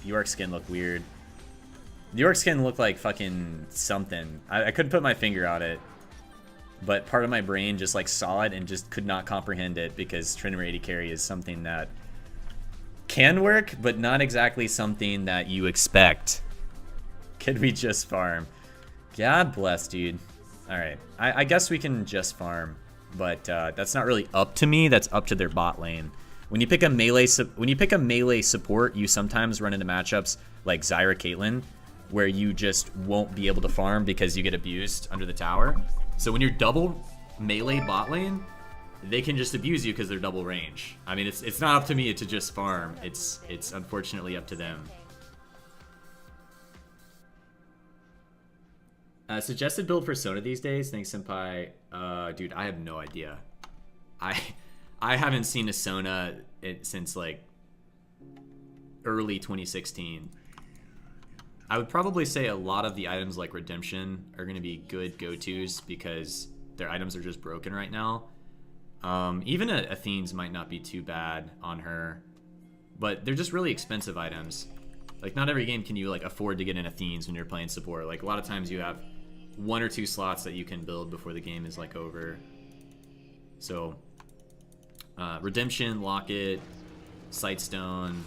York skin looked weird. The York skin looked like fucking something. I couldn't put my finger on it. But part of my brain just like saw it and just could not comprehend it because Tryndamere AD carry is something that can work, but not exactly something that you expect. Can we just farm? God bless, dude. Alright, I guess we can just farm, but that's not really up to me. That's up to their bot lane. When you pick a melee support, you sometimes run into matchups like Zyra Caitlyn, where you just won't be able to farm because you get abused under the tower. So when you're double melee bot lane, they can just abuse you because they're double range. I mean, it's not up to me to just farm. It's unfortunately up to them. Suggested build for Sona these days. Thanks, Senpai. Dude, I have no idea. I haven't seen a Sona since like early 2016. I would probably say a lot of the items like Redemption are going to be good go-tos because their items are just broken right now. Even Athene's might not be too bad on her, but they're just really expensive items. Like, not every game can you like afford to get in Athene's when you're playing support. Like, a lot of times you have 1 or 2 slots that you can build before the game is like over. So Redemption, Locket, Sightstone,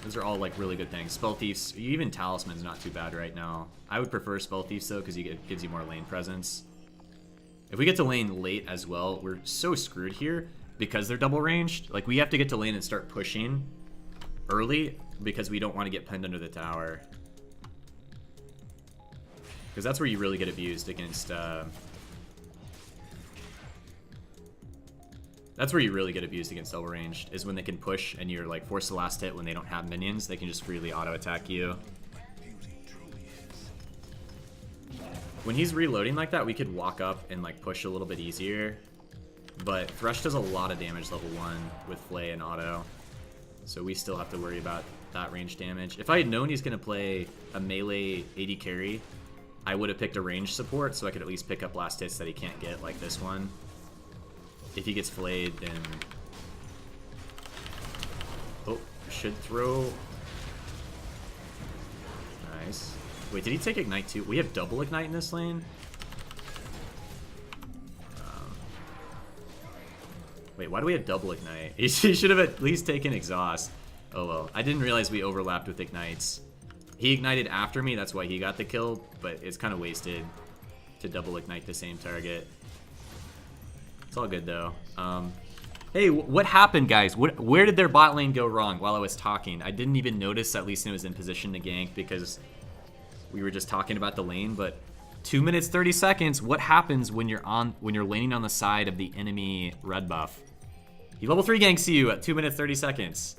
those are all like really good things. Spell Thieves, even Talisman's not too bad right now. I would prefer Spell Thieves though because it gives you more lane presence. If we get to lane late as well, we're so screwed here because they're double ranged. Like, we have to get to lane and start pushing early because we don't want to get pinned under the tower. Because that's where you really get abused against... That's where you really get abused against double ranged, is when they can push and you're like forced to last hit when they don't have minions. They can just freely auto attack you. When he's reloading like that, we could walk up and like push a little bit easier. But Thresh does a lot of damage level 1 with Flay and auto. So we still have to worry about that range damage. If I had known he's going to play a melee AD carry, I would have picked a range support so I could at least pick up last hits that he can't get, like this one. If he gets flayed, then... Oh, should throw... Nice. Wait, did he take Ignite too? We have double Ignite in this lane? Wait, why do we have double Ignite? He should have at least taken Exhaust. Oh well, I didn't realize we overlapped with Ignites. He ignited after me, that's why he got the kill, but it's kind of wasted to double Ignite the same target. It's all good though. Hey, what happened, guys? Where did their bot lane go wrong while I was talking? I didn't even notice at least it was in position to gank because we were just talking about the lane, but 2 minutes 30 seconds. What happens when you're laning on the side of the enemy red buff? He level 3 ganks you at 2 minutes 30 seconds.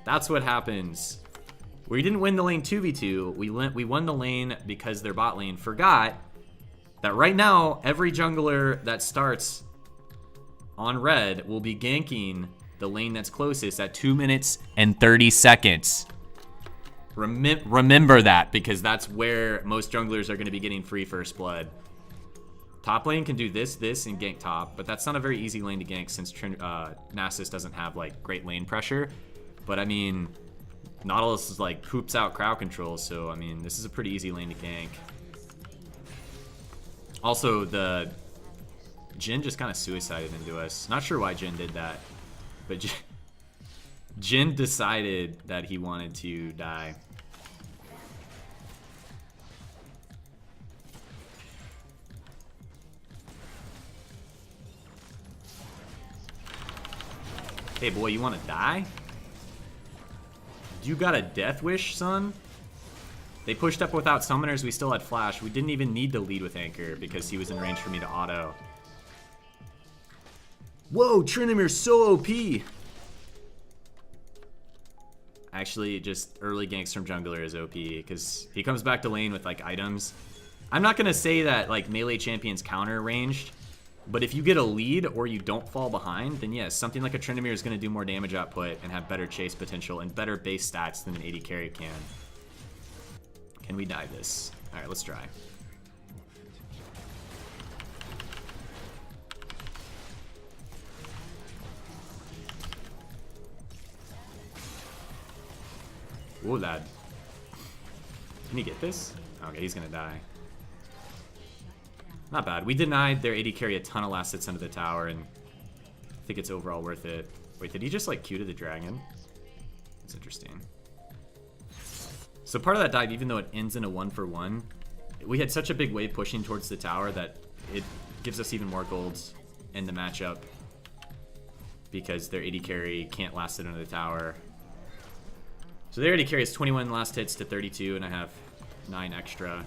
That's what happens. We didn't win the lane 2v2. We won the lane because their bot lane forgot that right now every jungler that starts on red will be ganking the lane that's closest at 2 minutes and 30 seconds. Remember that, because that's where most junglers are going to be getting free first blood. Top lane can do this, and gank top, but that's not a very easy lane to gank since Nasus doesn't have like great lane pressure. But I mean, Nautilus is like poops out crowd control, so I mean, this is a pretty easy lane to gank. Also, the Jhin just kind of suicided into us. Not sure why Jhin did that, but Jhin decided that he wanted to die. Hey boy, you want to die? You got a death wish, son? They pushed up without summoners, we still had flash. We didn't even need to lead with Anchor because he was in range for me to auto. Whoa, Tryndamere's so OP! Actually, just early ganks from jungler is OP because he comes back to lane with like items. I'm not gonna say that like melee champions counter ranged, but if you get a lead or you don't fall behind, then yes, something like a Tryndamere is gonna do more damage output and have better chase potential and better base stats than an AD carry can. Can we dive this? All right, let's try. Ooh, lad. Can he get this? Okay, he's gonna die. Not bad. We denied their AD carry a ton of last hits under the tower, and I think it's overall worth it. Wait, did he just like Q to the dragon? That's interesting. So part of that dive, even though it ends in a 1-for-1, we had such a big wave pushing towards the tower that it gives us even more golds in the matchup because their AD carry can't last it under the tower. So their AD carry is 21 last hits to 32, and I have 9 extra.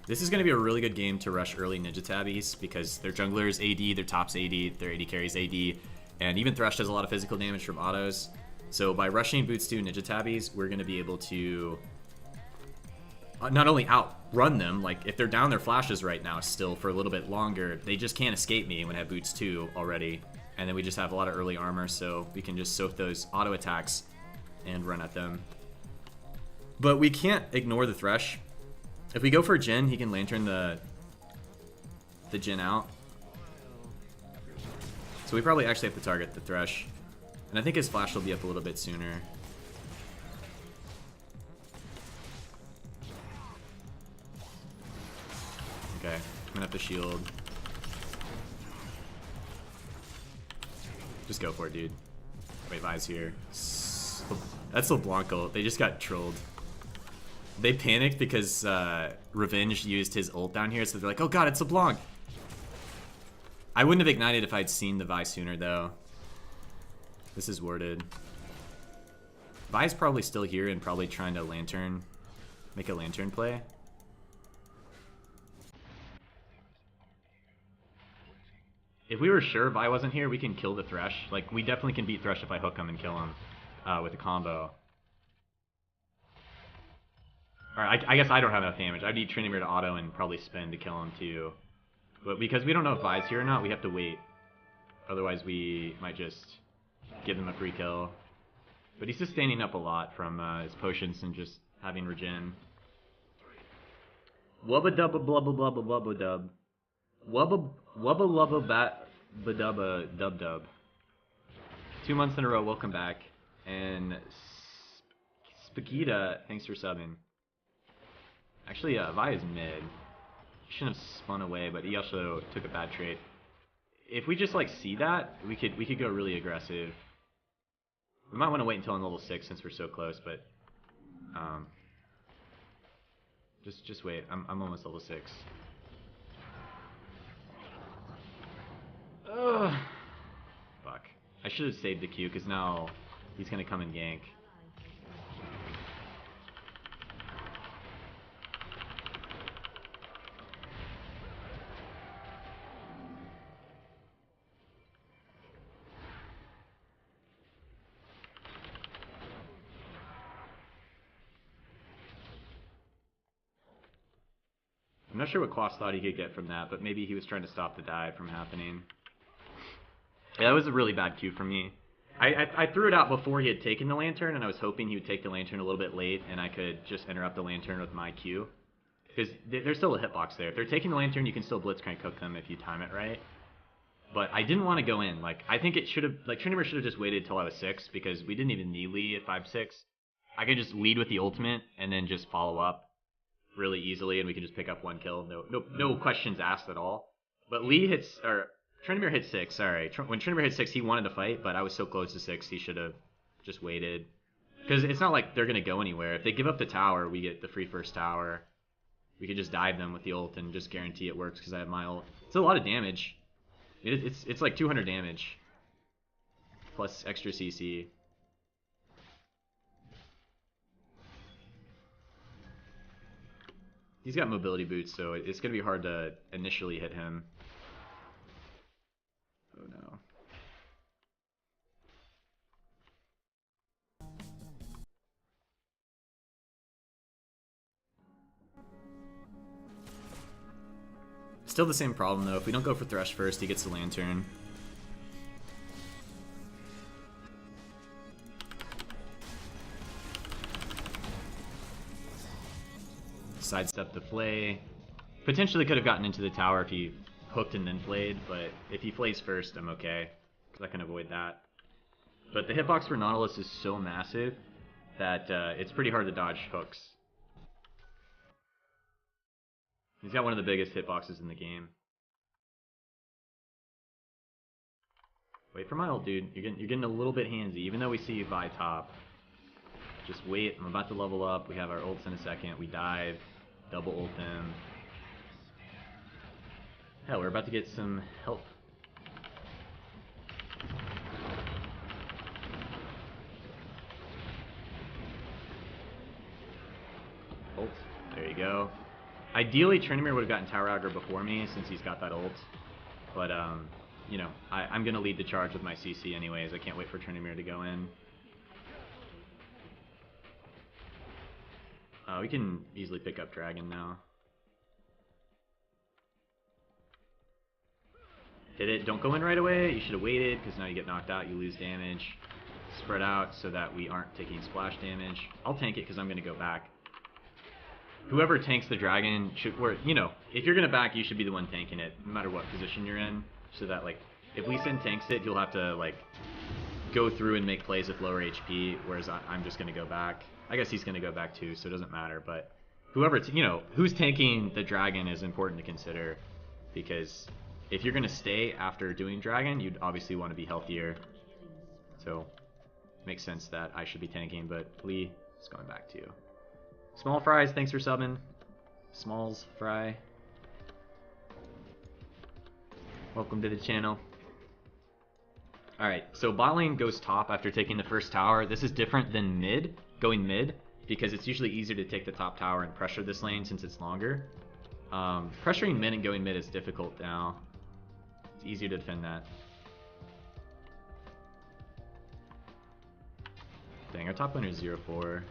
This is going to be a really good game to rush early Ninja Tabbies because their jungler's AD, their top's AD, their AD carry's AD, and even Thresh does a lot of physical damage from autos. So by rushing Boots 2 Ninja Tabbies, we're going to be able to not only outrun them, like if they're down their flashes right now still for a little bit longer, they just can't escape me when I have Boots 2 already. And then we just have a lot of early armor, so we can just soak those auto attacks and run at them. But we can't ignore the Thresh. If we go for Jhin, he can Lantern the Jhin out. So we probably actually have to target the Thresh. And I think his flash will be up a little bit sooner. Okay, I'm gonna have to shield. Just go for it, dude. Wait, Vi's here. That's LeBlanco. They just got trolled. They panicked because Revenge used his ult down here, so they're like, oh god, it's LeBlanc. I wouldn't have ignited if I'd seen the Vi sooner, though. This is warded. Vi's probably still here and probably trying to Lantern, make a Lantern play. If we were sure Vi wasn't here, we can kill the Thresh. Like, we definitely can beat Thresh if I hook him and kill him with a combo. Alright, I guess I don't have enough damage. I'd need Tryndamere to auto and probably spin to kill him too. But because we don't know if Vi's here or not, we have to wait. Otherwise we might just give them a free kill. But he's sustaining up a lot from his potions and just having regen. Wubba dubba blubba blubba blubba dub. Wubba lubba bat badubba dub dub. 2 months in a row, welcome back. And Spaghetti, thanks for subbing. Actually, Vi is mid. He shouldn't have spun away, but he also took a bad trade. If we just like see that, we could go really aggressive. We might want to wait until I'm level 6 since we're so close, but just wait. I'm almost level 6. Ugh. Fuck. I should have saved the Q because now he's gonna come and gank. I'm not sure what Quas thought he could get from that, but maybe he was trying to stop the dive from happening. Yeah, that was a really bad Q for me. I threw it out before he had taken the Lantern, and I was hoping he would take the Lantern a little bit late, and I could just interrupt the Lantern with my Q. Because there's still a hitbox there. If they're taking the Lantern, you can still Blitzcrank hook them if you time it right. But I didn't want to go in. Like, I think it should have... Like, Tryndamere should have just waited till I was 6, because we didn't even need Lee at 5-6. I could just lead with the ultimate, and then just follow up really easily, and we can just pick up 1 kill. No questions asked at all. But Lee hits... Or Tryndamere hit 6, sorry. When Tryndamere hit 6, he wanted to fight, but I was so close to 6, he should have just waited. Because it's not like they're going to go anywhere. If they give up the tower, we get the free first tower. We could just dive them with the ult and just guarantee it works because I have my ult. It's a lot of damage. It's like 200 damage. Plus extra CC. He's got mobility boots, so it's going to be hard to initially hit him. Oh no. Still the same problem though. If we don't go for Thresh first, he gets the Lantern. Sidestep the Flay. Potentially could have gotten into the tower if he hooked and then flayed, but if he flays first, I'm okay, because I can avoid that. But the hitbox for Nautilus is so massive that it's pretty hard to dodge hooks. He's got one of the biggest hitboxes in the game. Wait for my ult, dude. You're getting a little bit handsy, even though we see you buy top. Just wait. I'm about to level up. We have our ults in a second. We dive. Double ult him. Hell, we're about to get some help. Ult. There you go. Ideally, Tryndamere would have gotten Tower Aggro before me since he's got that ult. But, you know, I'm going to lead the charge with my CC anyways. I can't wait for Tryndamere to go in. We can easily pick up Dragon now. Hit it. Don't go in right away. You should have waited because now you get knocked out. You lose damage. Spread out so that we aren't taking splash damage. I'll tank it because I'm going to go back. Whoever tanks the Dragon should, or, you know, if you're going to back, you should be the one tanking it, no matter what position you're in. So that, like, if Lee Sin tanks it, you'll have to, like, go through and make plays with lower HP, whereas I'm just going to go back. I guess he's going to go back too, so it doesn't matter. But whoever, you know, who's tanking the Dragon is important to consider, because if you're going to stay after doing Dragon, you'd obviously want to be healthier. So it makes sense that I should be tanking, but Lee is going back to you. Small Fries, thanks for subbing. Smalls Fry. Welcome to the channel. Alright, so bot lane goes top after taking the first tower. This is different than mid, going mid, because it's usually easier to take the top tower and pressure this lane since it's longer. Pressuring mid and going mid is difficult now. It's easier to defend that. Dang, our top laner is 0-4.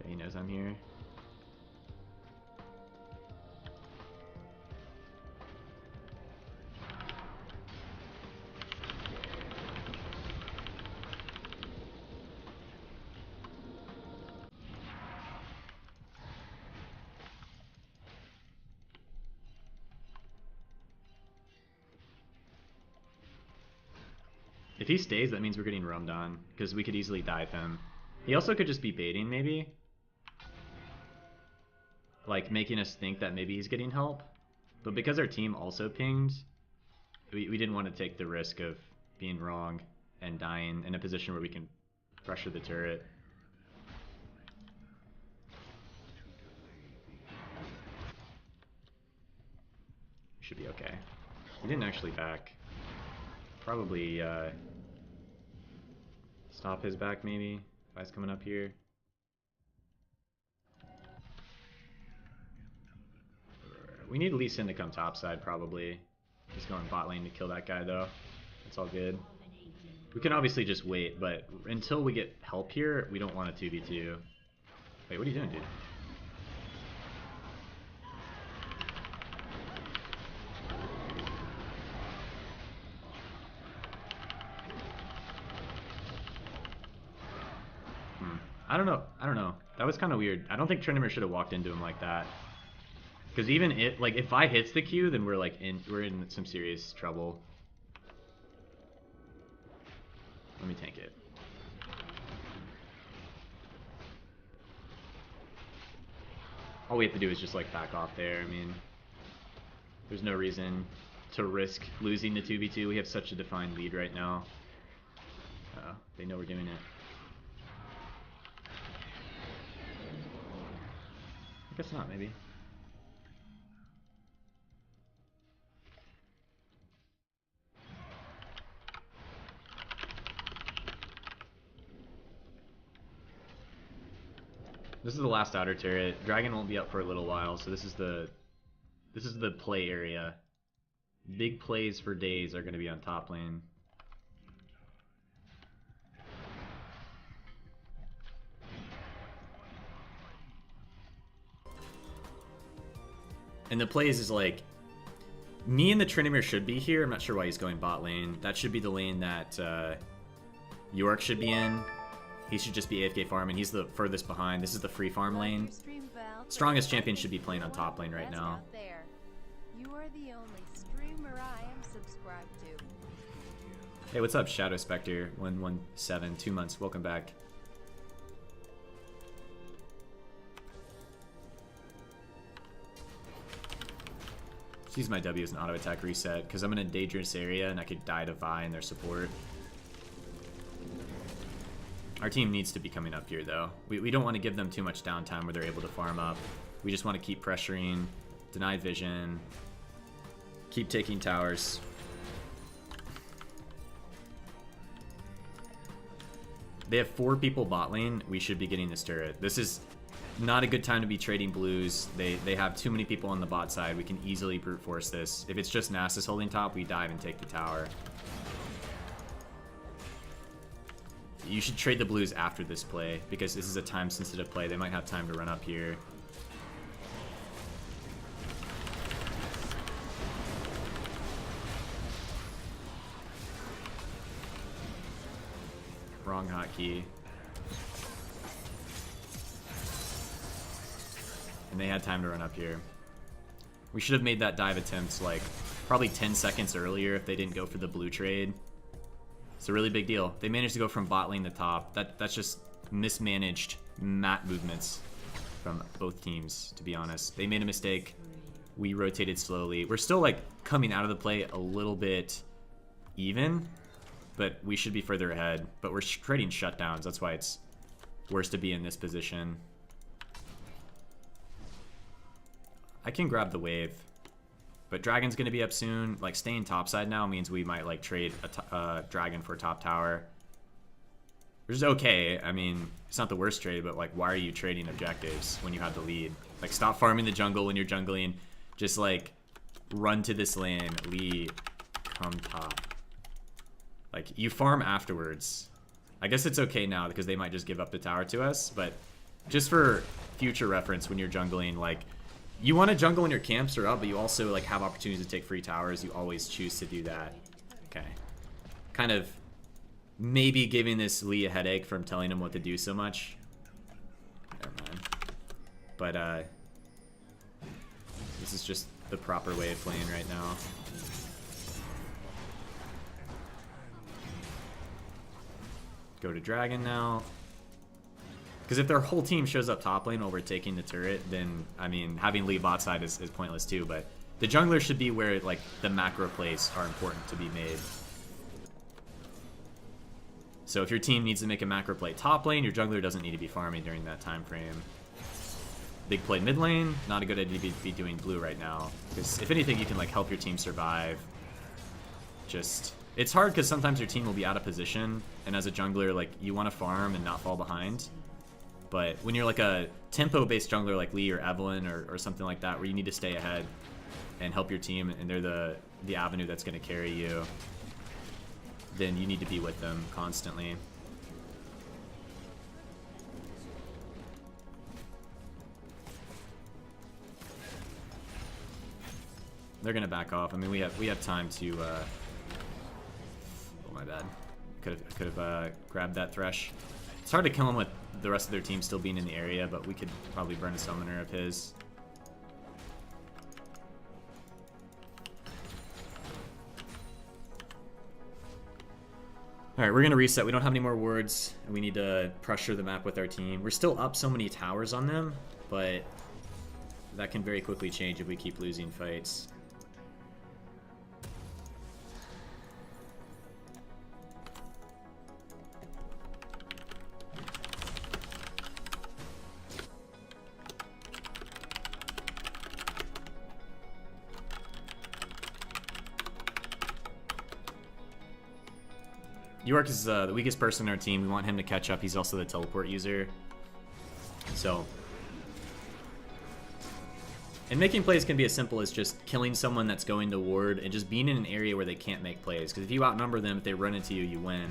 Okay, he knows I'm here. If he stays, that means we're getting roamed on, because we could easily dive him. He also could just be baiting, maybe. Like, making us think that maybe he's getting help. But because our team also pinged, we didn't want to take the risk of being wrong and dying in a position where we can pressure the turret. Should be okay. He didn't actually back. Probably stop his back maybe. Guy's coming up here. We need Lee Sin to come topside probably. He's going bot lane to kill that guy though. It's all good. We can obviously just wait, but until we get help here, we don't want a 2v2. Wait, what are you doing, dude? I don't know. That was kind of weird. I don't think Tryndamere should have walked into him like that. Because even it, like, if I hits the Q, then we're in some serious trouble. Let me tank it. All we have to do is just like back off there. I mean, there's no reason to risk losing the 2v2. We have such a defined lead right now. They know we're doing it. I guess not, maybe. This is the last outer turret. Dragon won't be up for a little while, so this is the play area. Big plays for days are going to be on top lane. And the plays is like, me and the Tryndamere should be here. I'm not sure why he's going bot lane. That should be the lane that York should be in. He should just be AFK farming. He's the furthest behind. This is the free farm lane. Strongest champion should be playing on top lane right now. Hey, what's up, Shadow Spectre 117, 2 months. Welcome back. Let's use my W as an auto attack reset because I'm in a dangerous area and I could die to Vi and their support. Our team needs to be coming up here though. We don't want to give them too much downtime where they're able to farm up. We just want to keep pressuring, deny vision, keep taking towers. They have 4 people bot lane. We should be getting this turret. This is not a good time to be trading blues. They have too many people on the bot side. We can easily brute force this. If it's just Nasus holding top, we dive and take the tower. You should trade the blues after this play because this is a time sensitive play. They might have time to run up here. Wrong hotkey. And they had time to run up here. We should have made that dive attempt like probably 10 seconds earlier if they didn't go for the blue trade. It's a really big deal. They managed to go from bot lane to top. That's just mismanaged map movements from both teams, to be honest. They made a mistake. We rotated slowly. We're still like coming out of the play a little bit even, but we should be further ahead. But we're trading shutdowns. That's why it's worse to be in this position. I can grab the wave, but Dragon's gonna be up soon. Like staying topside now means we might like trade a Dragon for a top tower, which is okay. I mean, it's not the worst trade, but like, why are you trading objectives when you have the lead? Like, stop farming the jungle when you're jungling. Just like run to this lane, lead, come top. Like, you farm afterwards. I guess it's okay now because they might just give up the tower to us, but just for future reference when you're jungling, like, you want to jungle when your camps are up, but you also like have opportunities to take free towers. You always choose to do that. Okay. Kind of maybe giving this Lee a headache from telling him what to do so much. Never mind. But this is just the proper way of playing right now. Go to Dragon now. Because if their whole team shows up top lane while we're taking the turret, then, I mean, having Lee bot side is pointless too, but the jungler should be where, like, the macro plays are important to be made. So if your team needs to make a macro play top lane, your jungler doesn't need to be farming during that time frame. Big play mid lane, not a good idea to be doing blue right now. Because if anything, you can, like, help your team survive. Just, it's hard because sometimes your team will be out of position, and as a jungler, like, you want to farm and not fall behind. But when you're like a tempo-based jungler like Lee or Evelyn or something like that, where you need to stay ahead and help your team, and they're the avenue that's going to carry you, then you need to be with them constantly. They're going to back off. I mean, we have time to. Oh my bad. Could have grabbed that Thresh. It's hard to kill him with the rest of their team still being in the area, but we could probably burn a summoner of his. Alright, we're going to reset. We don't have any more wards, and we need to pressure the map with our team. We're still up so many towers on them, but that can very quickly change if we keep losing fights. York is the weakest person on our team. We want him to catch up. He's also the teleport user. So, and making plays can be as simple as just killing someone that's going to ward and just being in an area where they can't make plays. Because if you outnumber them, if they run into you, you win.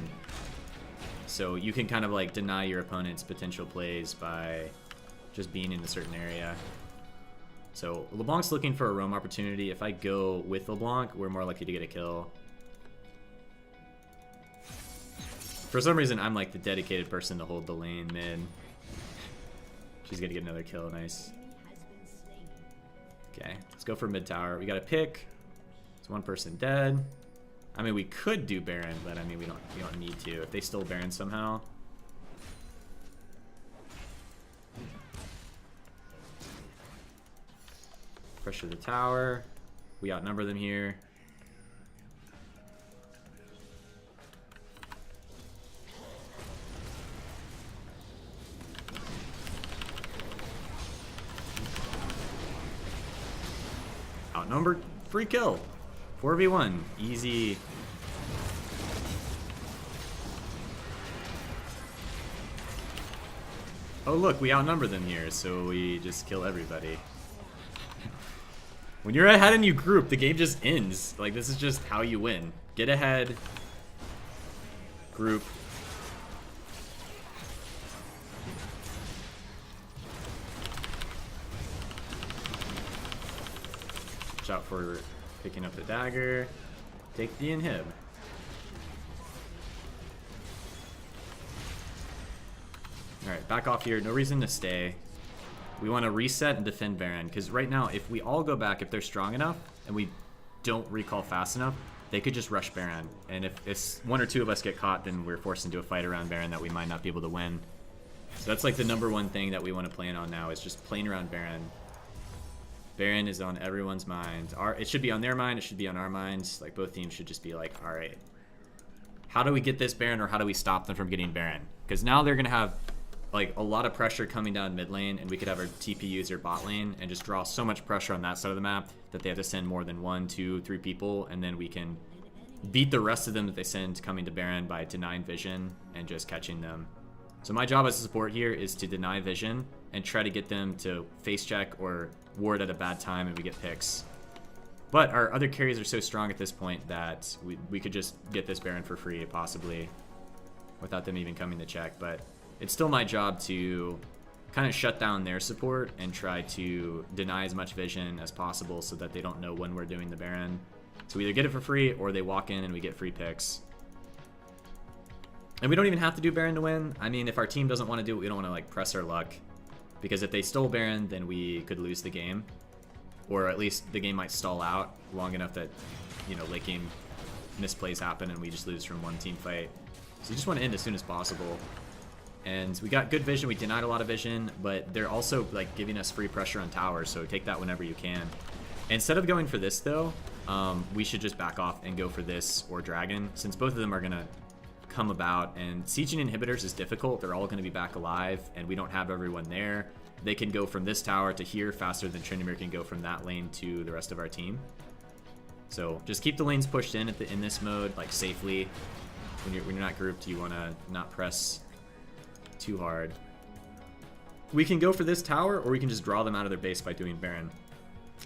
So you can kind of like deny your opponent's potential plays by just being in a certain area. So LeBlanc's looking for a roam opportunity. If I go with LeBlanc, we're more likely to get a kill. For some reason, I'm like the dedicated person to hold the lane mid. She's gonna get another kill, nice. Okay, let's go for mid tower. We got a pick. It's one person dead. I mean, we could do Baron, but I mean, we don't need to. If they stole Baron somehow. Pressure the tower. We outnumber them here. Outnumbered. Free kill. 4v1. Easy. Oh look, we outnumber them here, so we just kill everybody. When you're ahead and you group, the game just ends. Like, this is just how you win. Get ahead. Group. Watch out for picking up the dagger. Take the inhib. Alright, back off here. No reason to stay. We want to reset and defend Baron, because right now, if we all go back, if they're strong enough, and we don't recall fast enough, they could just rush Baron. And if one or two of us get caught, then we're forced into a fight around Baron that we might not be able to win. So that's like the #1 thing that we want to plan on now, is just playing around Baron. Baron is on everyone's mind. It should be on their mind, it should be on our minds. Like, both teams should just be like, alright, how do we get this Baron, or how do we stop them from getting Baron? Because now they're going to have like a lot of pressure coming down mid lane, and we could have our TP user bot lane and just draw so much pressure on that side of the map that they have to send more than 1, 2, 3 people, and then we can beat the rest of them that they send coming to Baron by denying vision and just catching them. So my job as a support here is to deny vision and try to get them to face check or ward at a bad time and we get picks. But our other carries are so strong at this point that we could just get this Baron for free, possibly, without them even coming to check. But it's still my job to kind of shut down their support and try to deny as much vision as possible so that they don't know when we're doing the Baron. So we either get it for free or they walk in and we get free picks. And we don't even have to do Baron to win. I mean, if our team doesn't want to do it, we don't want to like press our luck. Because if they stole Baron, then we could lose the game. Or at least the game might stall out long enough that, you know, late game misplays happen and we just lose from one team fight. So you just want to end as soon as possible. And we got good vision, we denied a lot of vision, but they're also like giving us free pressure on towers, so take that whenever you can. Instead of going for this though, we should just back off and go for this or Dragon, since both of them are gonna come about, and sieging inhibitors is difficult. They're all gonna be back alive, and we don't have everyone there. They can go from this tower to here faster than Tryndamere can go from that lane to the rest of our team. So just keep the lanes pushed in in this mode, like safely. When you're not grouped, you wanna not press too hard. We can go for this tower, or we can just draw them out of their base by doing Baron.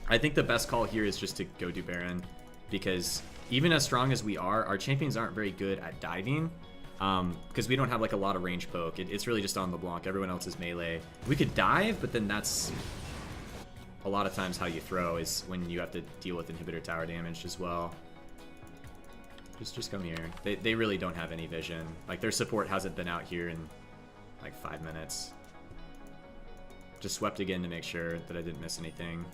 I think the best call here is just to go do Baron, because even as strong as we are, our champions aren't very good at diving, because we don't have like a lot of range poke. It's really just on LeBlanc. Everyone else is melee. We could dive, but then that's a lot of times how you throw, is when you have to deal with inhibitor tower damage as well. Just come here. They really don't have any vision. Like, their support hasn't been out here in like 5 minutes. Just swept again to make sure that I didn't miss anything.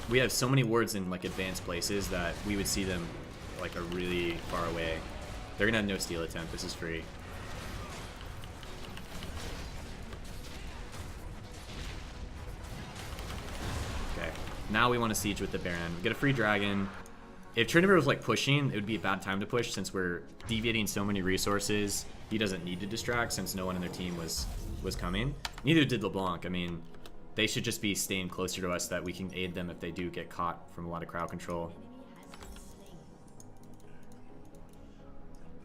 We have so many wards in like advanced places that we would see them like a really far away. They're gonna have no steal attempt. This is free. Okay, now we want to siege with the Baron. We get a free dragon. If Tryndamere was like pushing, it would be a bad time to push since we're deviating so many resources. He doesn't need to distract since no one in their team was coming. Neither did LeBlanc. I mean, they should just be staying closer to us so that we can aid them if they do get caught from a lot of crowd control.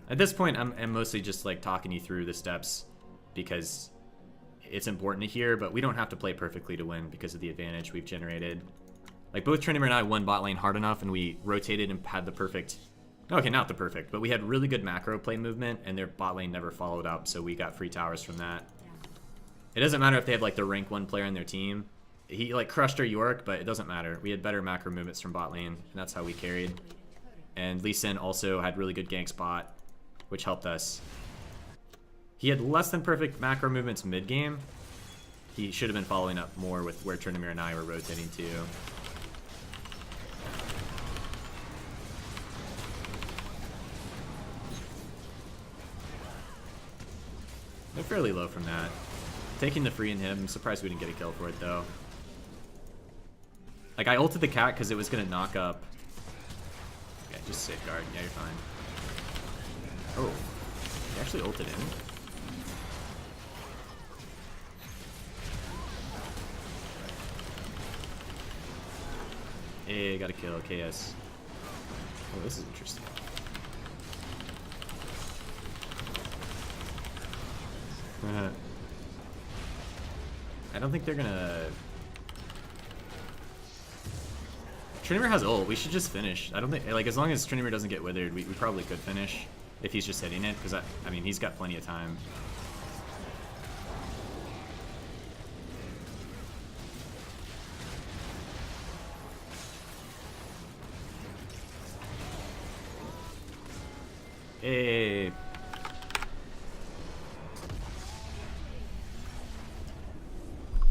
At this point, I'm mostly just like talking you through the steps because it's important to hear, but we don't have to play perfectly to win because of the advantage we've generated. Like, both Tryndamere and I won bot lane hard enough, and we rotated and had the perfect... Okay, not the perfect, but we had really good macro play movement, and their bot lane never followed up, so we got free towers from that. It doesn't matter if they have, like, the rank 1 player in their team. He, like, crushed our York, but it doesn't matter. We had better macro movements from bot lane, and that's how we carried. And Lee Sin also had really good gank spot, which helped us. He had less than perfect macro movements mid-game. He should have been following up more with where Tryndamere and I were rotating to. They're fairly low from that. Taking the free and him. I'm surprised we didn't get a kill for it, though. Like, I ulted the cat because it was going to knock up. Okay, just safeguard. Yeah, you're fine. Oh. He actually ulted in. Hey, got a kill. KS. Oh, this is interesting. I don't think they're gonna... Tryndamere has ult. We should just finish. I don't think... Like, as long as Tryndamere doesn't get withered, we probably could finish. If he's just hitting it. Because, I mean, he's got plenty of time. Hey...